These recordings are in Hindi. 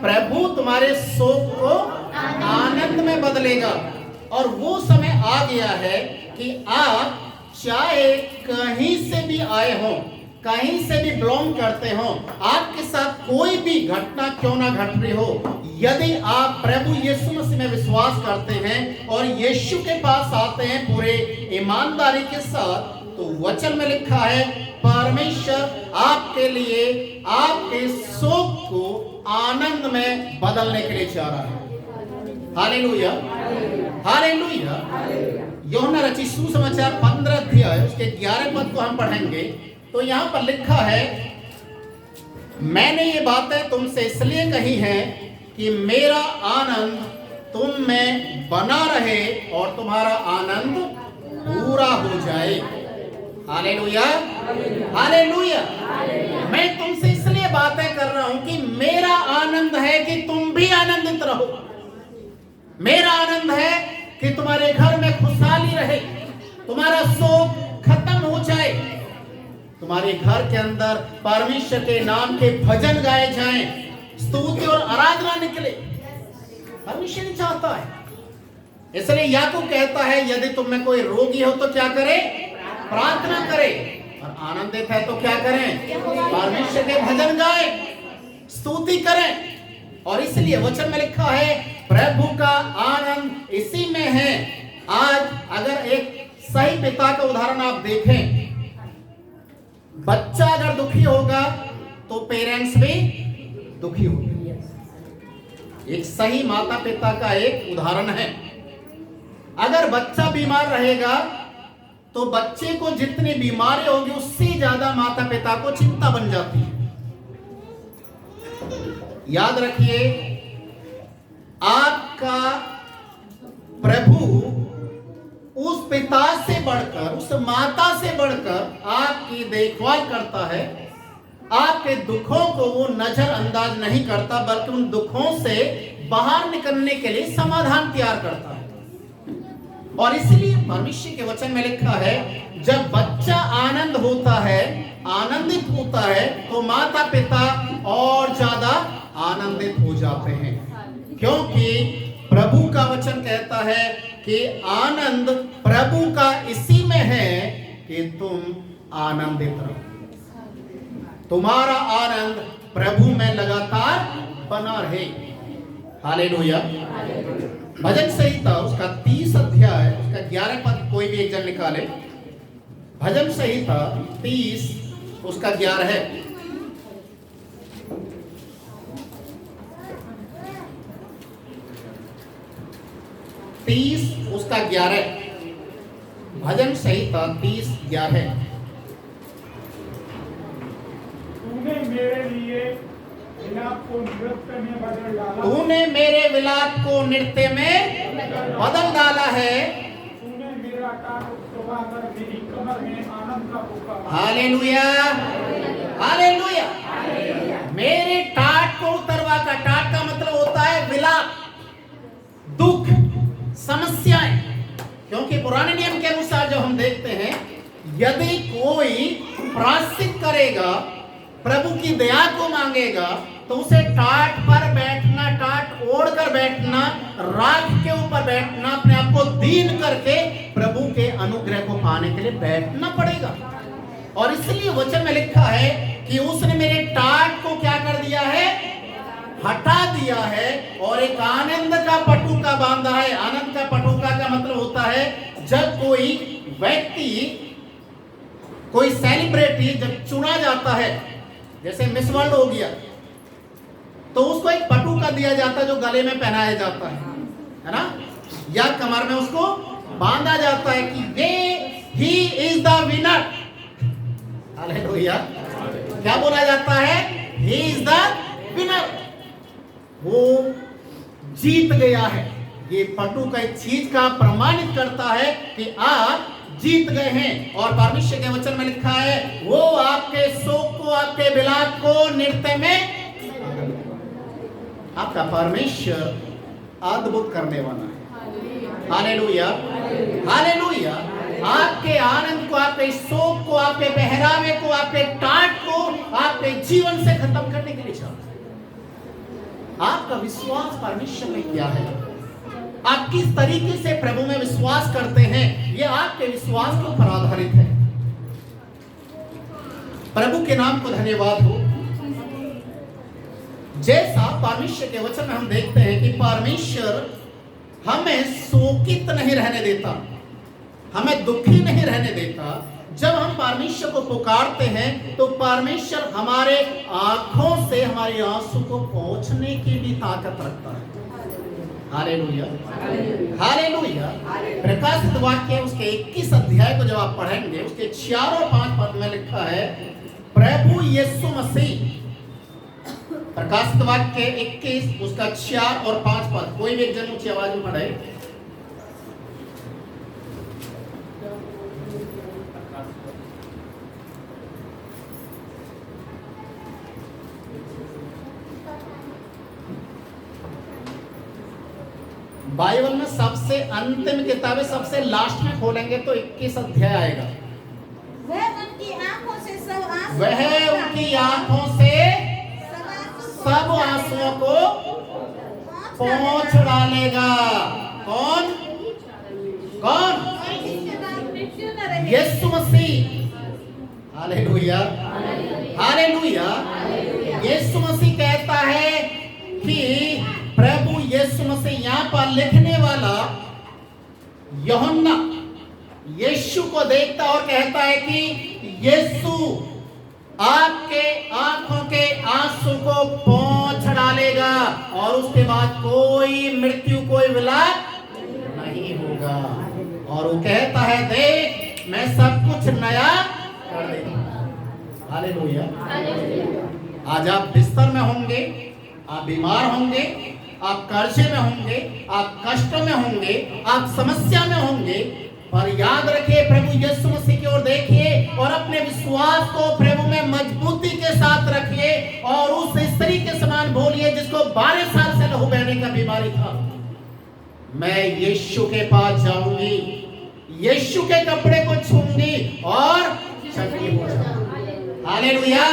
प्रभु तुम्हारे शोक को आनंद में बदलेगा। और वो समय आ गया है कि आप चाहे कहीं से भी आए हो, कहीं से भी बिलोंग करते हो, आपके साथ कोई भी घटना क्यों ना घट रही हो, यदि आप प्रभु यीशु मसीह में विश्वास करते हैं और यीशु के पास आते हैं पूरे ईमानदारी के साथ, तो वचन में लिखा है परमेश्वर आपके लिए आपके शोक को आनंद में बदलने के लिए चाह रहा है। Hallelujah, hallelujah. यूहन्ना रचित सुसमाचार 15 अध्याय उसके 11 पद को हम पढ़ेंगे। तो यहां पर लिखा है, मैंने ये बातें तुमसे इसलिए कही हैं कि मेरा आनंद तुम में बना रहे और तुम्हारा आनंद पूरा हो जाए। Hallelujah, hallelujah. मैं तुमसे इसलिए बातें कर रहा हूं कि मेरा आनंद है कि तुम भी आनंदित रहो। मेरा आनंद है कि तुम्हारे घर में खुशहाली रहे, तुम्हारा शोक खत्म हो जाए, तुम्हारे घर के अंदर परमेश्वर के नाम के भजन गाए जाएं, स्तुति और आराधना निकले। परमेश्वर नहीं चाहता है। इसलिए याकूब कहता है, यदि तुम में कोई रोगी हो तो क्या करे? प्रार्थना करे। और आनंदित है तो क्या करें? परमेश्वर के भजन गाए, स्तुति करें। और इसलिए वचन में लिखा है, प्रभु का आनंद इसी में है। आज अगर एक सही पिता का उदाहरण आप देखें, बच्चा अगर दुखी होगा तो पेरेंट्स भी दुखी होंगे। एक सही माता पिता का एक उदाहरण है। अगर बच्चा बीमार रहेगा तो बच्चे को जितनी बीमारी होगी उससे ज्यादा माता पिता को चिंता बन जाती है। याद रखिए, आपका प्रभु उस पिता से बढ़कर, उस माता से बढ़कर आपकी देखभाल करता है। आपके दुखों को वो नजरअंदाज नहीं करता, बल्कि उन दुखों से बाहर निकलने के लिए समाधान तैयार करता है। और इसलिए परमेश्वर के वचन में लिखा है, जब बच्चा आनंद होता है, आनंदित होता है, तो माता पिता और ज्यादा आनंदित हो जाते हैं। क्योंकि प्रभु का वचन कहता है कि आनंद प्रभु का इसी में है कि तुम आनंदित रहो। तुम्हारा आनंद प्रभु में लगातार बना रहे। हालेलुया। भजन संहिता उसका 30 अध्याय उसका 11 पद कोई भी एक जन निकाले। भजन संहिता 30 उसका 11 है। उसका 11 भजन संहिता 30:11। तूने मेरे लिए विलाप को नृत्य में बदल डाला। तूने मेरे विलाप को नृत्य में बदल डाला है। तूने मेरा टाट उतरवाकर मेरी कमर में आनंद का पुकार। Hallelujah, hallelujah. मेरे टाट को उतरवा का, टाट का मतलब होता है विलाप, दुख, समस्याएं। क्योंकि पुराने नियम के अनुसार जो हम देखते हैं, यदि कोई प्रायश्चित करेगा, प्रभु की दया को मांगेगा, तो उसे टाट पर बैठना, टाट ओढ़ कर बैठना, राख के ऊपर बैठना, अपने आप को दीन करके प्रभु के अनुग्रह को पाने के लिए बैठना पड़ेगा। और इसलिए वचन में लिखा है कि उसने मेरे टाट को क्या कर दिया है? हटा दिया है और एक आनंद का पटुका बांधा है। आनंद का पटुका का मतलब होता है, जब कोई व्यक्ति, कोई सेलिब्रिटी जब चुना जाता है, जैसे मिस वर्ल्ड हो गया, तो उसको एक पटुका दिया जाता है जो गले में पहनाया जाता है ना, या कमर में उसको बांधा जाता है कि ये he is the winner. Hallelujah. क्या बोला जाता है? He is the winner. वो जीत गया है। ये पटुका एक चीज का प्रमाणित करता है कि आप जीत गए हैं। और परमेश्वर के वचन में लिखा है, वो आपके शोक को, आपके विलाप को नृत्य में, आपका परमेश्वर अद्भुत करने वाला है। Hallelujah, hallelujah. आपके आनंद को, आपके शोक को, आपके पहरावे को, आपके टाट को आपके जीवन से खत्म करने के लिए चाहता है। आपका विश्वास परमेश्वर में क्या है? आप किस तरीके से प्रभु में विश्वास करते हैं, यह आपके विश्वास के ऊपर आधारित है। प्रभु के नाम को धन्यवाद हो। जैसा परमेश्वर के वचन में हम देखते हैं कि परमेश्वर हमें शोकित नहीं रहने देता, हमें दुखी नहीं रहने देता। जब हम परमेश्वर को पुकारते हैं तो परमेश्वर हमारे आंखों से हमारे आंसू को पोंछने की भी ताकत रखता है। Hallelujah, hallelujah. प्रकाशित वाक्य उसके 21 अध्याय को जब आप पढ़ेंगे, उसके 4 और 5 पद में लिखा है, प्रभु यीशु मसीह। प्रकाशित वाक्य 21 उसका 4 और 5 पद, कोई भी एक जन ऊंची आवाज में पढ़े। बाइबल में सबसे अंतिम किताबें सबसे लास्ट में खोलेंगे तो 21 अध्याय आएगा। वह उनकी आंखों से सब आंसू वह उनकी आंखों से सब आंसुओं को पोंछ डालेगा। कौन कौन? यीशु मसीह। Hallelujah, hallelujah. यीशु मसीह कहता है कि प्रभु यीशु मसीह, यहाँ पर लिखने वाला यूहन्ना यीशु को देखता और कहता है कि यीशु आपके आंखों के आंसू को पोंछ डालेगा और उसके बाद कोई मृत्यु, कोई विलाप नहीं होगा। और वो कहता है, देख मैं सब कुछ नया कर देगा। हालेलुया। आज आप बिस्तर में होंगे, आप बीमार होंगे, आप कर्जे में होंगे, आप कष्ट में होंगे, आप समस्या में होंगे, पर याद रखिए प्रभु यीशु मसीह की ओर देखिए और अपने विश्वास को प्रभु में मजबूती के साथ रखिए और उस स्त्री के समान बोलिए जिसको 12 साल से लहू बहने का बीमारी था, मैं यीशु के पास जाऊंगी, यीशु के कपड़े को छूंगी और चंगी हो जाऊंगी। हालेलुया।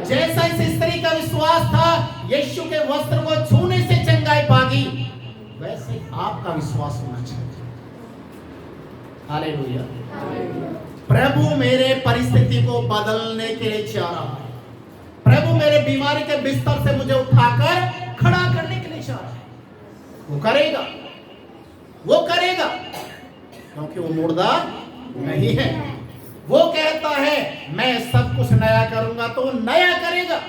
जैसा इस स्त्री का विश्वास था यीशु के वस्त्र को छूने से चंगाई पागी, वैसे आपका विश्वास होना चाहिए। हालेलुया। प्रभु मेरे परिस्थिति को बदलने के लिए चाह रहा है। प्रभु मेरे बीमारी के बिस्तर से मुझे उठाकर खड़ा करने के लिए चाह रहा है। वो करेगा, वो करेगा, क्योंकि वो मुर्दा नहीं है। वो कहता है मैं सब कुछ नया करूंगा, तो वो नया करेगा।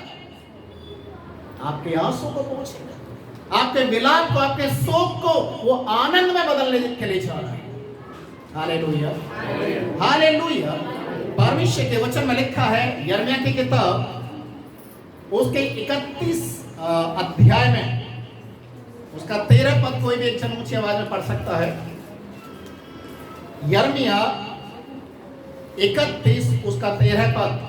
आपके आंसू को पोंछेगा, आपके विलाप को, आपके शोक को वो आनंद में बदलने के लिए चाह रहा है। Hallelujah, hallelujah. परमेश्वर के वचन में लिखा है यिर्मयाह की किताब उसके 31 अध्याय में उसका 13 पद, कोई भी एक जन ऊंची आवाज में पढ़ सकता है। यिर्मयाह 31 उसका 13 पद।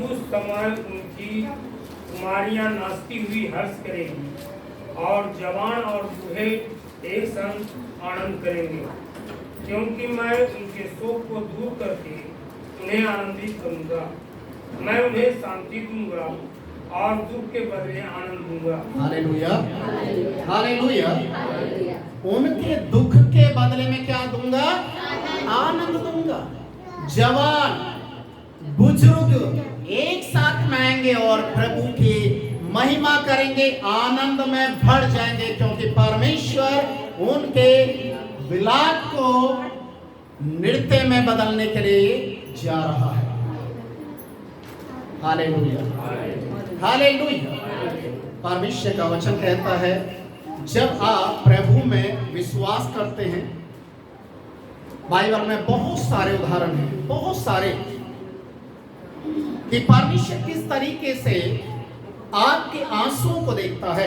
उस समय उनकी कुमारियां नाचती हुई हर्ष करेंगी और जवान और बूढ़े एक संग आनंद करेंगे, क्योंकि मैं उनके शोक को दूर करके उन्हें आनंदित करूंगा। मैं उन्हें शांति दूंगा और दुख के बदले आनंद दूंगा। Hallelujah, hallelujah. उनके दुख के बदले में क्या दूंगा? आनंद दूंगा। जवान बुजुर्ग एक साथ में आएंगे और प्रभु की महिमा करेंगे, आनंद में भर जाएंगे, क्योंकि परमेश्वर उनके विलाप को नृत्य में बदलने के लिए जा रहा है। Hallelujah, hallelujah. परमेश्वर का वचन कहता है जब आप प्रभु में विश्वास करते हैं, बाइबल में बहुत सारे उदाहरण हैं, बहुत सारे, कि परमेश्वर किस तरीके से आपके आंसुओं को देखता है।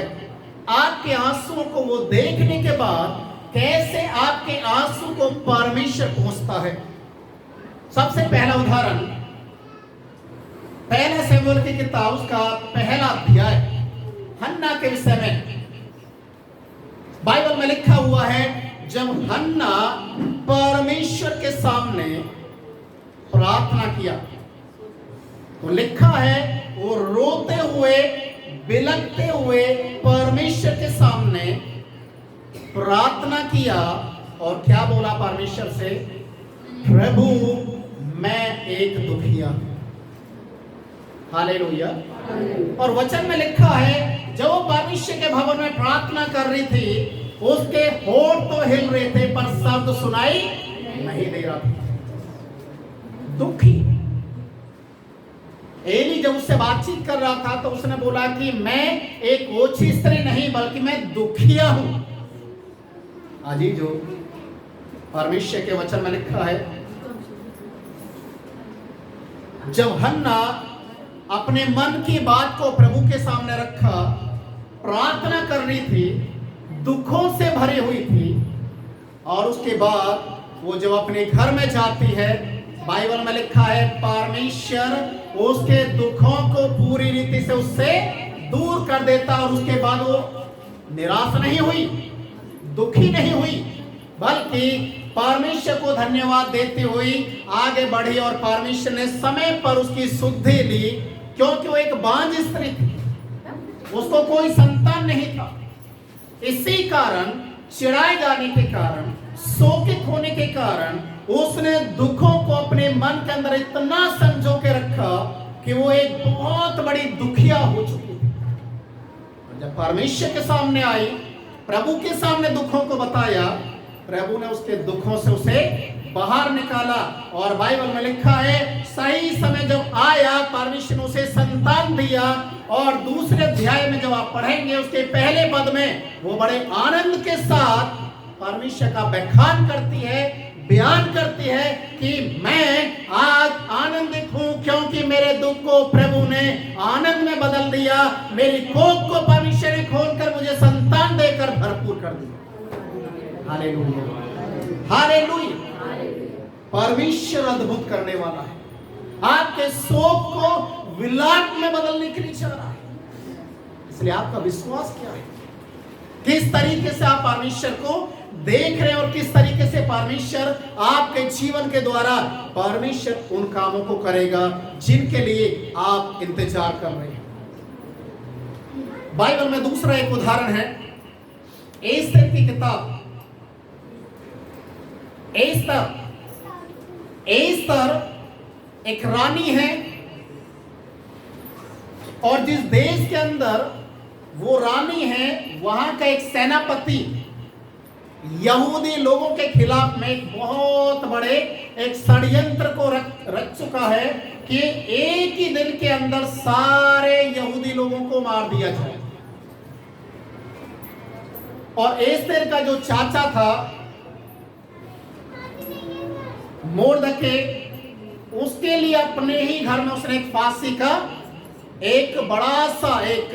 आपके आंसुओं को वो देखने के बाद कैसे आपके आंसू को परमेश्वर पहुंचता है। सबसे पहला उदाहरण पहला शमूएल की किताब उसका पहला अध्याय हन्ना के विषय में बाइबल में लिखा हुआ है। जब हन्ना परमेश्वर के सामने प्रार्थना किया तो लिखा है वो रो बिलखते हुए परमेश्वर के सामने प्रार्थना किया और क्या बोला परमेश्वर से, प्रभु मैं एक दुखिया। हालेलुया। और वचन में लिखा है जब वो परमेश्वर के भवन में प्रार्थना कर रही थी, उसके होंठ तो हिल रहे थे पर शब्द सुनाई नहीं दे रहा था। दुखी। एली जब उससे बातचीत कर रहा था तो उसने बोला कि मैं एक ओछी स्त्री नहीं बल्कि मैं दुखिया हूं। अजीजों, परमेश्वर के वचन में लिखा है जब हन्ना अपने मन की बात को प्रभु के सामने रखा, प्रार्थना कर रही थी, दुखों से भरी हुई थी, और उसके बाद वो जब अपने घर में जाती है, बाइबल में लिखा है परमेश्वर उसके दुखों को पूरी रीति से उससे दूर कर देता, और उसके बाद वो निराश नहीं हुई, दुखी नहीं हुई, बल्कि परमेश्वर को धन्यवाद देती हुई आगे बढ़ी और परमेश्वर ने समय पर उसकी सुधि ली, क्योंकि वो एक बांझ स्त्री थी, उसको कोई संतान नहीं था। इसी कारण चिढ़ाए जाने के कारण, शोकित होने के कारण उसने दुखों को अपने मन के अंदर इतना संजो के रखा कि वो एक बहुत बड़ी दुखिया हो चुकी थी। जब परमेश्वर के सामने आई, प्रभु के सामने दुखों को बताया, प्रभु ने उसके दुखों से उसे बाहर निकाला, और बाइबल में लिखा है सही समय जब आया परमेश्वर ने उसे संतान दिया। और दूसरे अध्याय में जब आप पढ़ेंगे उसके पहले पद में वो बड़े आनंद के साथ परमेश्वर का बखान करती है, बयान करती है कि मैं आज आनंदित हूं क्योंकि मेरे दुख को प्रभु ने आनंद में बदल दिया, मेरी कोख को परमेश्वर ने खोलकर मुझे संतान देकर भरपूर कर दिया। Hallelujah, hallelujah. परमेश्वर अद्भुत करने वाला है, आपके शोक को विलाप में बदलने के लिए चल रहा है। इसलिए आपका विश्वास क्या है, किस तरीके से आप परमेश्वर को देख रहे हैं और किस तरीके से परमेश्वर आपके जीवन के द्वारा परमेश्वर उन कामों को करेगा जिनके लिए आप इंतजार कर रहे हैं। बाइबल में दूसरा एक उदाहरण है एस्तर की किताब। एस्तर एक रानी है, और जिस देश के अंदर वो रानी है वहां का एक सेनापति यहूदी लोगों के खिलाफ में एक बहुत बड़े एक षड्यंत्र को रच चुका है कि एक ही दिन के अंदर सारे यहूदी लोगों को मार दिया जाए। और एस्तेर का जो चाचा था मोर्दके, उसके लिए अपने ही घर में उसने एक फांसी का एक बड़ा सा एक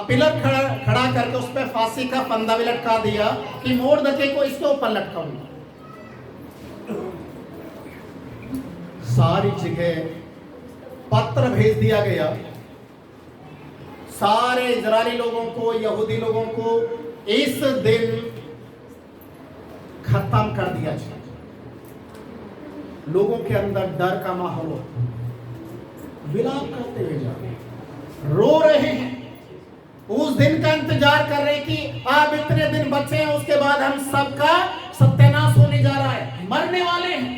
पिलर खड़ा करके उस पर फांसी का फंदा भी लटका दिया कि मोर्दके को इसके ऊपर लटकाऊंगा। सारी जगह पत्र भेज दिया गया, सारे इजरायली लोगों को, यहूदी लोगों को इस दिन खत्म कर दिया जाए। लोगों के अंदर डर का माहौल, विलाप करते हुए जा रहे हैं, रो रहे हैं, उस दिन का इंतजार कर रहे हैं कि अब इतने दिन बचे हैं, उसके बाद हम सबका सत्यानाश होने जा रहा है, मरने वाले हैं,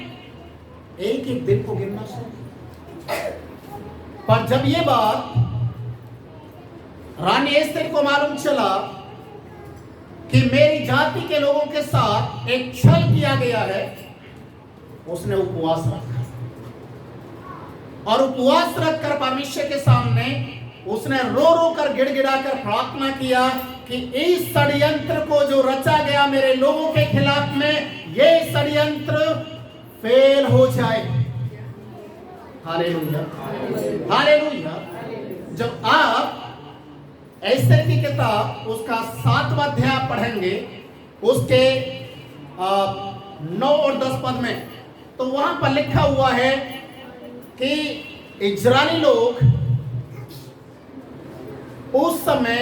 एक एक दिन को गिनना शुरू। पर जब ये बात रानी एस्तेर को मालूम चला कि मेरी जाति के लोगों के साथ एक छल किया गया है, उसने उपवास रखा, और उपवास रखकर परमेश्वर के सामने उसने रो रो कर गिड़गिड़ा कर प्रार्थना किया कि इस षड्यंत्र को जो रचा गया मेरे लोगों के खिलाफ में, ये षड्यंत्र फेल हो जाए। Hallelujah, hallelujah. जब आप एस्तेर की किताब उसका 7वां अध्याय पढ़ेंगे, उसके 9 और 10 पद में, तो वहां पर लिखा हुआ है कि इजरायली लोग उस समय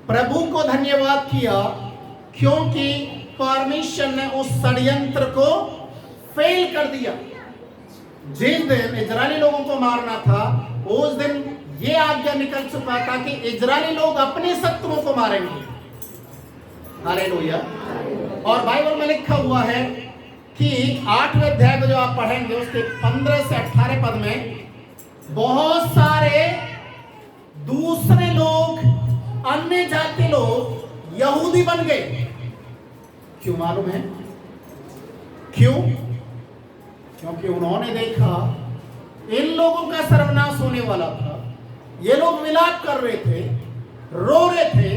प्रभु को धन्यवाद किया क्योंकि परमेश्वर ने उस षड्यंत्र को फेल कर दिया। जिस दिन इजरायली लोगों को मारना था, उस दिन ये आज्ञा निकल चुका था कि इजरायली लोग अपने शत्रुओं को मारेंगे। हालेलुया। और बाइबल में लिखा हुआ है कि 8वें अध्याय को जो आप पढ़ेंगे उसके 15 से 18 पद में बहुत सारे दूसरे लोग, अन्य जाति लोग यहूदी बन गए। क्यों मालूम है? क्यों? क्योंकि उन्होंने देखा इन लोगों का सर्वनाश होने वाला था। ये लोग विलाप कर रहे थे, रो रहे थे,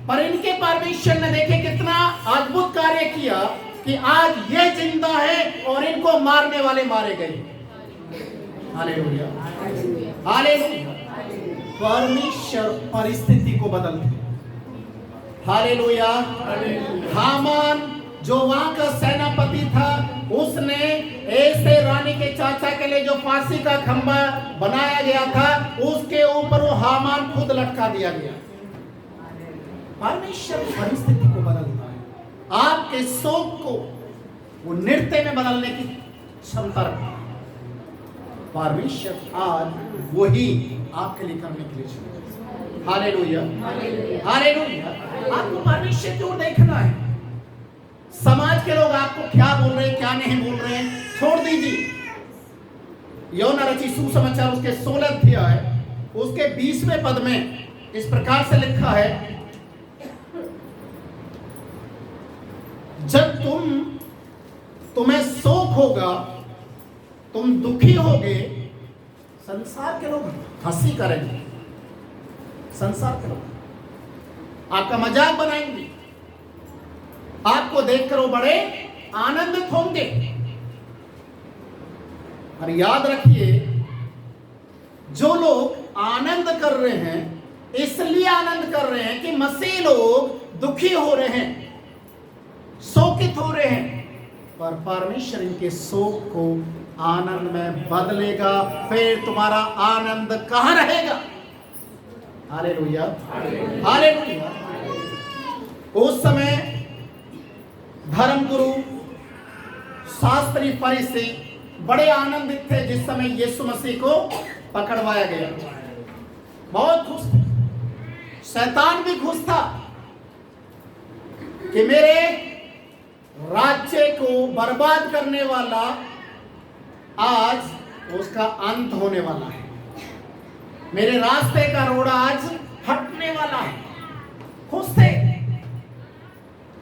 पर इनके परमेश्वर ने देखे कितना अद्भुत कार्य किया कि आज ये जिंदा है और इनको मारने वाले मारे गए। Hallelujah, hallelujah. परमेश्वर परिस्थिति को बदलते। हालेलुया। हामान जो वहां का सेनापति था, उसने ऐसे रानी के चाचा के लिए जो फांसी का खंबा बनाया गया था, उसके ऊपर वो हामान खुद लटका दिया गया। परमेश्वर परिस्थिति को बदलता है। आपके शोक को वो नृत्य में बदलने की क्षमता रखता है। परमेश्वर आज वही आपके लिए करने के लिए चाहिए। Hallelujah, hallelujah. आपको परमेश्वर की ओर देखना है। समाज के लोग आपको क्या बोल रहे हैं, क्या नहीं बोल रहे हैं, छोड़ दीजिए। यूहन्ना रचित सुसमाचार उसके 16 अध्याय उसके 20वें पद में इस प्रकार से लिखा है, जब तुम्हें शोक होगा, तुम दुखी होगे, संसार के लोग हंसी करेंगे, संसार के लोग आपका मजाक बनाएंगे, आपको देखकर वो बड़े आनंदित होंगे। और याद रखिए, जो लोग आनंद कर रहे हैं, इसलिए आनंद कर रहे हैं कि मसीह लोग दुखी हो रहे हैं, शोकित हो रहे हैं, पर परमेश्वर इनके शोक को आनंद में बदलेगा। फिर तुम्हारा आनंद कहां रहेगा? Hallelujah, hallelujah. उस समय धर्मगुरु, शास्त्री, फरीसी बड़े आनंदित थे जिस समय यीशु मसीह को पकड़वाया गया। बहुत खुश थे। शैतान भी खुश था कि मेरे राज्य को बर्बाद करने वाला आज उसका अंत होने वाला है, मेरे रास्ते का रोड़ा आज हटने वाला है। खुश थे।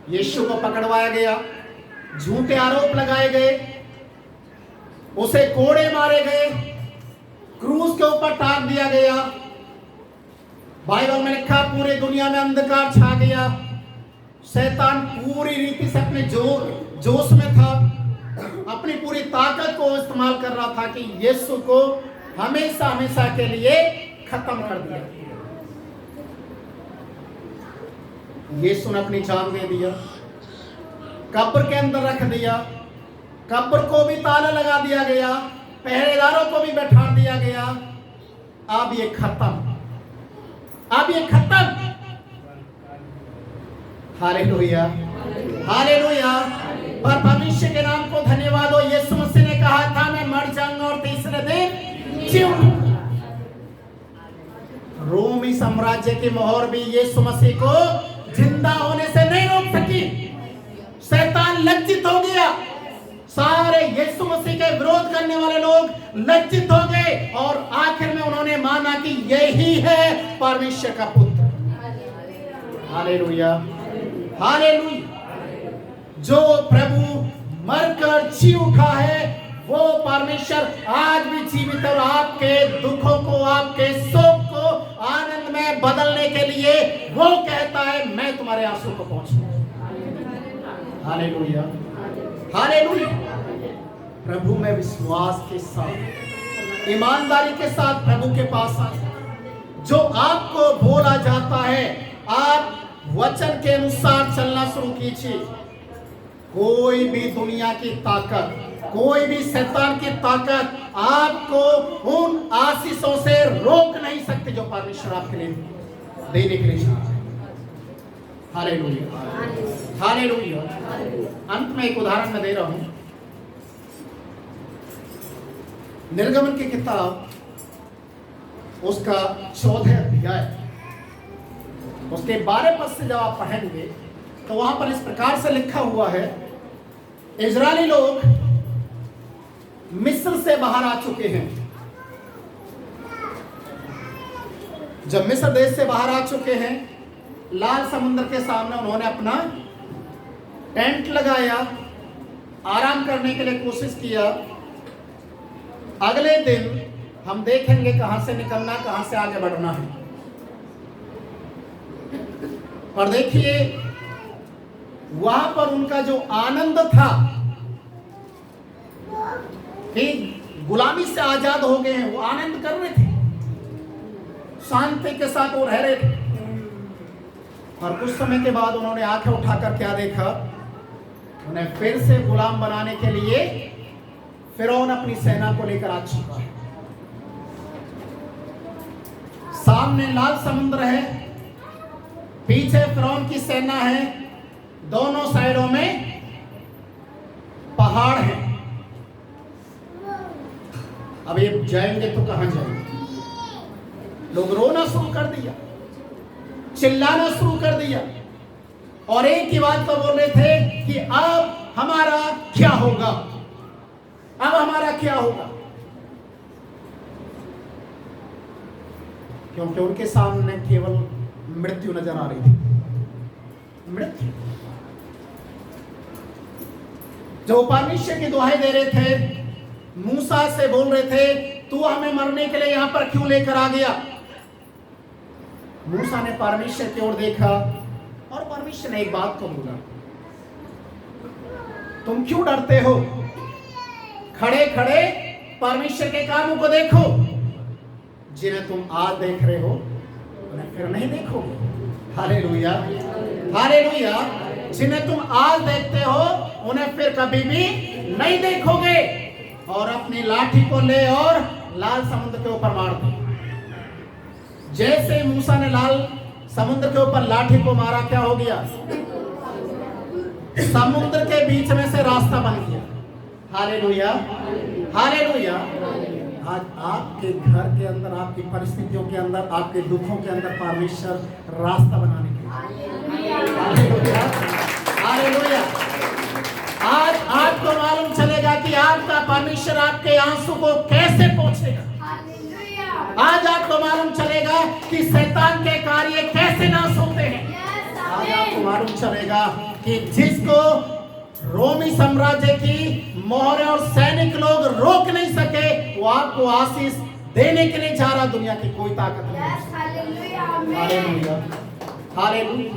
यीशु को पकड़वाया गया, झूठे आरोप लगाए गए, उसे कोड़े मारे गए, क्रूस के ऊपर टांग दिया गया। बाइबल में लिखा पूरी दुनिया में अंधकार छा गया। शैतान पूरी रीति से अपने जोश में था, अपनी पूरी ताकत को इस्तेमाल कर रहा था कि यीशु को हमेशा हमेशा के लिए खत्म कर दिया। यीशु ने अपनी जान दे दिया, कब्र के अंदर रख दिया, कब्र को भी ताला लगा दिया गया, पहरेदारों को भी बैठा दिया गया। अब ये खत्म, अब ये खत्म। Hallelujah, hallelujah. और परमेश्वर के नाम को धन्यवाद हो। यीशु मसीह ने कहा था मैं मर जाऊंगा और तीसरे दिन जी उठूंगा। रोमी साम्राज्य की मोहर भी यीशु मसीह को जिंदा होने से नहीं रोक सकी। शैतान लज्जित हो गया। सारे यीशु मसीह के विरोध करने वाले लोग लज्जित हो गए और आखिर में उन्होंने माना कि यही है परमेश्वर का पुत्र। Hallelujah, hallelujah. जो प्रभु मरकर जी उठा है वो परमेश्वर आज भी जीवित है और आपके दुखों को, आपके शोक को आनंद में बदलने के लिए वो कहता है मैं तुम्हारे आंसू को पहुंचूंगा। Hallelujah, hallelujah. प्रभु में विश्वास के साथ, ईमानदारी के साथ प्रभु के पास आए। जो आपको बोला जाता है आप वचन के अनुसार चलना शुरू कीजिए। कोई भी दुनिया की ताकत, कोई भी शैतान की ताकत आपको उन आशीषों से रोक नहीं सकती जो परमेश्वर आपके लिए देने के लिए चाहता है। Hallelujah, hallelujah. अंत में एक उदाहरण मैं दे रहा हूं। निर्गमन की किताब उसका 14 अध्याय, उसके 12 पद से जब आप पढ़ेंगे तो वहां पर इस प्रकार से लिखा हुआ है, इजरायली लोग मिस्र से बाहर आ चुके हैं। जब मिस्र देश से बाहर आ चुके हैं, लाल समुद्र के सामने उन्होंने अपना टेंट लगाया, आराम करने के लिए कोशिश किया। अगले दिन हम देखेंगे कहां से निकलना, कहां से आगे बढ़ना है। और देखिए वहां पर उनका जो आनंद था कि गुलामी से आजाद हो गए हैं, वो आनंद कर रहे थे, शांति के साथ वो रह रहे थे। और कुछ समय के बाद उन्होंने आंखें उठाकर क्या देखा, उन्हें फिर से गुलाम बनाने के लिए फिरौन अपनी सेना को लेकर आ चुका है। सामने लाल समुद्र है, पीछे फिरौन की सेना है, दोनों साइडों में पहाड़ हैं। अब ये जाएंगे तो कहां जाएंगे? लोग रोना शुरू कर दिया, चिल्लाना शुरू कर दिया और एक ही बात तो बोल रहे थे कि अब हमारा क्या होगा, अब हमारा क्या होगा। क्योंकि उनके सामने केवल मृत्यु नजर आ रही थी, मृत्यु। जो परमेश्वर की दुहाई दे रहे थे, मूसा से बोल रहे थे तू हमें मरने के लिए यहां पर क्यों लेकर आ गया। मूसा ने परमेश्वर की ओर देखा और परमेश्वर ने एक बात को बोला, तुम क्यों डरते हो, खड़े खड़े परमेश्वर के कामों को देखो, जिन्हें तुम आज देख रहे हो उन्हें फिर नहीं देखोगे। Hallelujah, hallelujah. जिन्हें तुम आज देखते हो उन्हें फिर कभी भी नहीं देखोगे। और अपनी लाठी को ले और लाल समुद्र के ऊपर मार दो। जैसे मूसा ने लाल समुद्र के ऊपर लाठी को मारा, क्या हो गया, समुद्र के बीच में से रास्ता बन गया। Hallelujah, hallelujah. आज आपके घर के अंदर, आपकी परिस्थितियों के अंदर, आपके दुखों के अंदर परमेश्वर रास्ता बनाने के लिए। Hallelujah, hallelujah. आज आपको मालूम चलेगा कि आपका परमेश्वर आपके आंसू को कैसे पोंछेगा। आज आपको मालूम चलेगा कि शैतान के कार्य कैसे नाश होते हैं। आज आपको मालूम चलेगा कि जिसको रोमी साम्राज्य की मोहरें और सैनिक लोग रोक नहीं सके, वो आपको आशीष देने के लिए जा रहा। दुनिया की कोई ताकत नहीं। Hallelujah, hallelujah.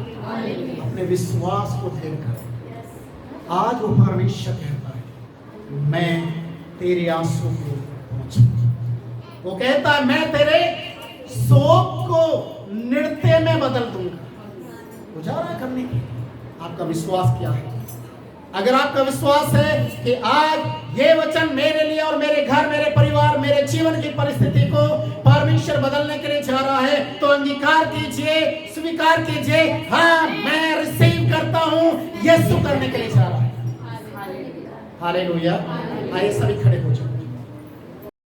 अपने विश्वास को देखकर आज वो परमेश्वर कहता है मैं तेरे आंसू को पोंछूंगा। वो कहता है मैं तेरे शोक को नृत्य में बदल दूंगा। उजाला करने की आपका विश्वास क्या है? अगर आपका विश्वास है कि आज ये वचन मेरे लिए और मेरे घर, मेरे परिवार, मेरे जीवन की परिस्थिति को परमेश्वर बदलने के लिए जा रहा है, तो अंगीकार कीजिए, स्वीकार कीजिए, हाँ मैं रिसीव करता हूं, यीशु करने के लिए जा रहा है। हालेलुया। आइए सभी खड़े